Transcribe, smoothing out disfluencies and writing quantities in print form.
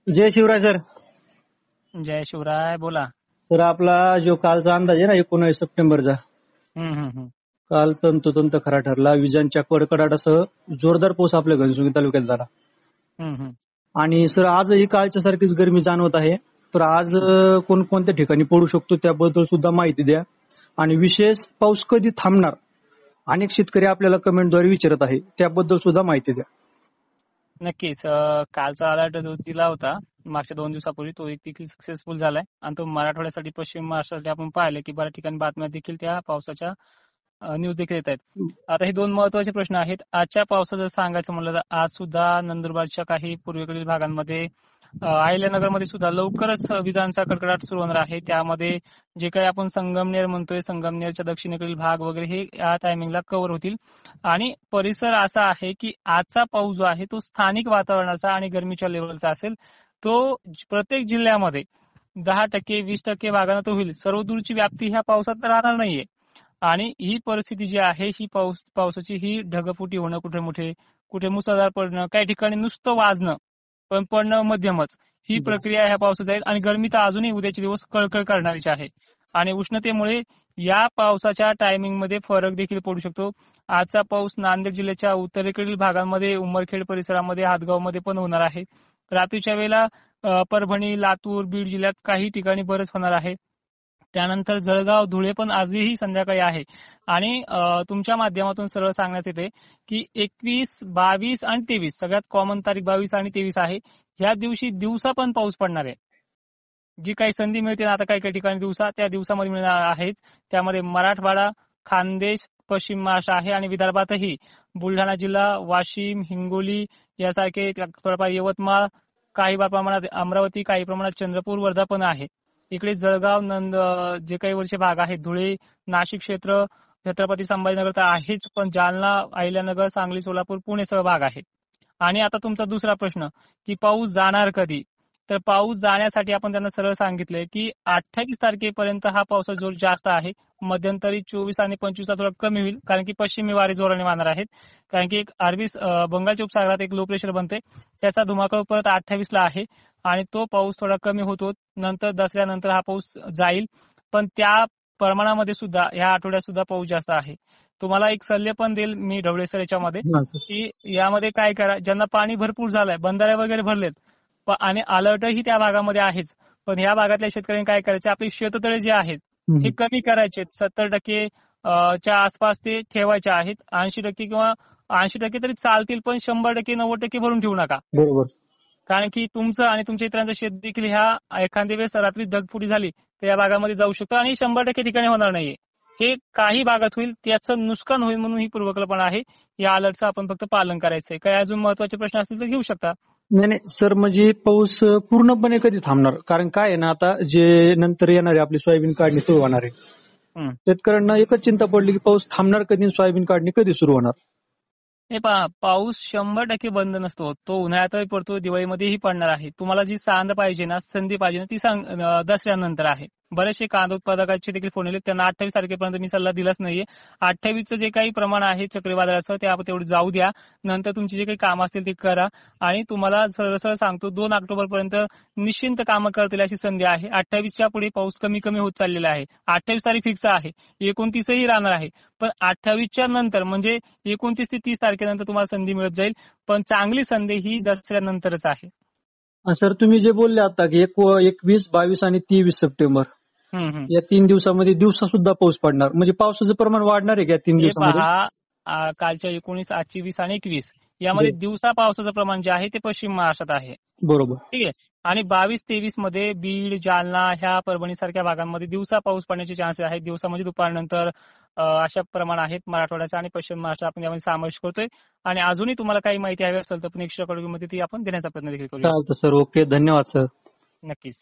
जय Shivray sir. जय शिवराय. बोला. Sir आपला जो कालचा अंदाज आहे ना 19 सप्टेंबरचा, हम्म हम्म हम्म काल तंतोतंत खरा ठरला. विजांच्या कडकडाटासह जोरदार पाऊस आपल्या घनसोली तालुक्यात झाला. हम्म हम्म. आणि सर आजही कालच्या सारखीच गरमी जाणवत आहे. तर आज कोणकोणत्या ठिकाणी पडू शकतो त्याबद्दल सुद्धा माहिती द्या. आणि विशेष पाऊस कधी थांबणार अनेक शेतकरी आपल्याला कमेंटद्वारे विचारत आहे, त्याबद्दल सुद्धा माहिती द्या. नक्कीच. कालचा अलर्ट जो दिला होता मागच्या 2 दिवसापूर्वी तो एक देखील सक्सेसफुल झालाय आणि तो मराठवाड्यासाठी, पश्चिम महाराष्ट्रासाठी आपण पाहिले की बऱ्याच ठिकाणी बातम्या देखील त्या पावसाच्या न्यूज देखील येत आहेत. आता हे 2 महत्वाचे प्रश्न आहेत. आजच्या पावसाचं सांगायचं म्हणलं तर आज सुद्धा नंदुरबारच्या काही पूर्वेकडील भागांमध्ये, अहिल्यानगरमध्ये सुद्धा लवकरच विजांचा कडकडाट सुरू होणार आहे. त्यामध्ये जे काही आपण संगमनेर म्हणतोय, संगमनेरच्या दक्षिणेकडील भाग वगैरे हे या टायमिंगला कव्हर होतील. आणि परिसर असा आहे की आजचा पाऊस जो आहे तो स्थानिक वातावरणाचा आणि गरमीच्या लेवलचा असेल. तो प्रत्येक जिल्ह्यामध्ये 10%, 20% भागांना तो होईल. सर्वदूरची व्याप्ती ह्या पावसात राहणार नाहीये. आणि ही परिस्थिती जी आहे ही पावसाची ही ढगफुटी होणं, कुठे मुसळधार पडणं, काही ठिकाणी नुसतं वाजणं, पण पडणं मध्यमच, ही प्रक्रिया ह्या पावसाची आहे. आणि गरमी तर अजूनही उद्याचे दिवस कळकळ करणारीच आहे. आणि उष्णतेमुळे या पावसाच्या टायमिंगमध्ये फरक देखील पडू शकतो. आजचा पाऊस नांदेड जिल्ह्याच्या उत्तरेकडील भागांमध्ये, उमरखेड परिसरामध्ये, हातगावमध्ये पण होणार आहे. रात्रीच्या वेळेला परभणी, लातूर, बीड जिल्ह्यात काही ठिकाणी बरंच होणार आहे. त्यानंतर जळगाव, धुळे पण आजही संध्याकाळी आहे. आणि तुमच्या माध्यमातून सरळ सांगण्यात येते की 21, 22 आणि 23 सगळ्यात कॉमन तारीख 22 आणि 23 आहे. ह्या दिवशी दिवसा पण पाऊस पडणार आहे. जी काही संधी मिळते ना आता काही काही ठिकाणी दिवसा, त्या दिवसामध्ये मिळणार आहेत. त्यामध्ये मराठवाडा, खानदेश, पश्चिम महाराष्ट्र आहे आणि विदर्भातही बुलढाणा जिल्हा, वाशिम, हिंगोली यासारखे, थोडंफार यवतमाळ, काही प्रमाणात अमरावती, काही प्रमाणात चंद्रपूर, वर्धा पण आहे. इकडे जळगाव, जे काही वरचे भाग आहेत, धुळे, नाशिक क्षेत्र, छत्रपती संभाजीनगर तर आहेच, पण जालना, अहिल्यानगर, सांगली, सोलापूर, पुणे सह भाग आहे. आणि आता तुमचा दुसरा प्रश्न की पाऊस जाणार कधी, तर पाऊस जाण्यासाठी आपण त्यांना सरळ सांगितलंय की 28 तारखेपर्यंत हा पावसाचा जोर जास्त आहे. मध्यंतरी 24 आणि 25 ला थोडा कमी होईल, कारण की पश्चिमी वारे जोराने वाहणार आहेत. कारण की एक बंगालच्या उपसागरात एक लो प्रेशर बनते, त्याचा धुमाकूळ परत 28 ला आहे. आणि तो पाऊस थोडा कमी होतो. नंतर दसऱ्यानंतर हा पाऊस जाईल. पण त्या प्रमाणामध्ये सुद्धा ह्या आठवड्यात सुद्धा पाऊस जास्त आहे. तुम्हाला एक सल्ले पण देईल मी ढवळे सर याच्यामध्ये, हा सर. की यामध्ये काय करा, ज्यांना पाणी भरपूर झालंय, बंधारे वगैरे भरलेत आणि अलर्टही त्या भागामध्ये आहेच, पण ह्या भागातल्या शेतकऱ्यांनी काय करायचे, आपले शेततळे जे आहेत हे कमी करायचे. 70% च्या आसपास ते ठेवायचे आहेत. 80% किंवा 80% तरी चालतील, पण 100%, 90% भरून ठेवू नका. बरोबर. कारण की तुमचं आणि तुमच्या इतरांचं शेत देखील ह्या एखाद्या वेळेस रात्री ढगफुटी झाली तर या भागामध्ये जाऊ शकतो आणि 100% ठिकाणी होणार नाहीये. हे काही भागात होईल, त्याचं नुकसान होईल म्हणून ही पूर्वकल्पना आहे. या अलर्टचं आपण फक्त पालन करायचंय. काही अजून महत्वाचे प्रश्न असतील तर घेऊ शकता. नाही नाही सर, म्हणजे पाऊस पूर्णपणे कधी थांबणार? कारण काय आहे ना, आता जे नंतर येणार आहे आपली सोयाबीन काढणी सुरू होणार आहे, हं. शेतकऱ्यांना एकच चिंता पडली की पाऊस थांबणार कधी आणि सोयाबीन काढणी कधी सुरू होणार? हे पहा, पाऊस 100% बंद नसतो. तो उन्हाळ्यातही पडतो, दिवाळीमध्येही पडणार आहे. तुम्हाला जी सांद पाहिजे ना, संधी पाहिजे ना, ती दसऱ्यानंतर आहे. बरेचसे कांदा उत्पादकांचे देखील फोन आले, त्यांना 28 तारखेपर्यंत मी सल्ला दिलाच नाहीये. 28चं जे काही प्रमाण आहे चक्रीवादळाचं ते आपण तेवढं जाऊ द्या. नंतर तुमची जे काही कामं असतील ते करा. आणि तुम्हाला सरळ सांगतो 2 ऑक्टोबर पर्यंत निश्चिंत कामं करतील अशी संधी आहे. 28च्या पुढे पाऊस कमी कमी होत चाललेला आहे. 28 तारीख फिक्स आहे, 29ही राहणार आहे. पण 28च्या नंतर म्हणजे 29 ते 30 तारखेनंतर तुम्हाला संधी मिळत जाईल. पण चांगली संधी ही दसऱ्यानंतरच आहे. सर तुम्ही जे बोलले आता की 21, 22 आणि 23 सप्टेंबर या 3 दिवसामध्ये दिवसा सुद्धा पाऊस पडणार, म्हणजे पावसाचं प्रमाण वाढणार आहे का या 3 हे दिवसामध्ये? पहा, कालच्या 19, आजची 20 आणि 21 यामध्ये दिवसा पावसाचं प्रमाण जे आहे ते पश्चिम महाराष्ट्रात आहे. बरोबर. ठीक आहे. आणि 22-23 मध्ये बीड, जालना ह्या परभणी सारख्या भागांमध्ये दिवसा पाऊस पडण्याचे चान्सेस आहेत. दिवसा म्हणजे दुपारनंतर अशा प्रमाण आहेत. मराठवाड्याचा आणि पश्चिम महाराष्ट्र आपण यामध्ये समावेश करतोय. आणि अजूनही तुम्हाला काही माहिती हवी असेल तर पण एक्स्ट्रा कडून ती आपण देण्याचा प्रयत्न देखील करूया. चालतं सर. ओके. धन्यवाद सर. नक्कीच.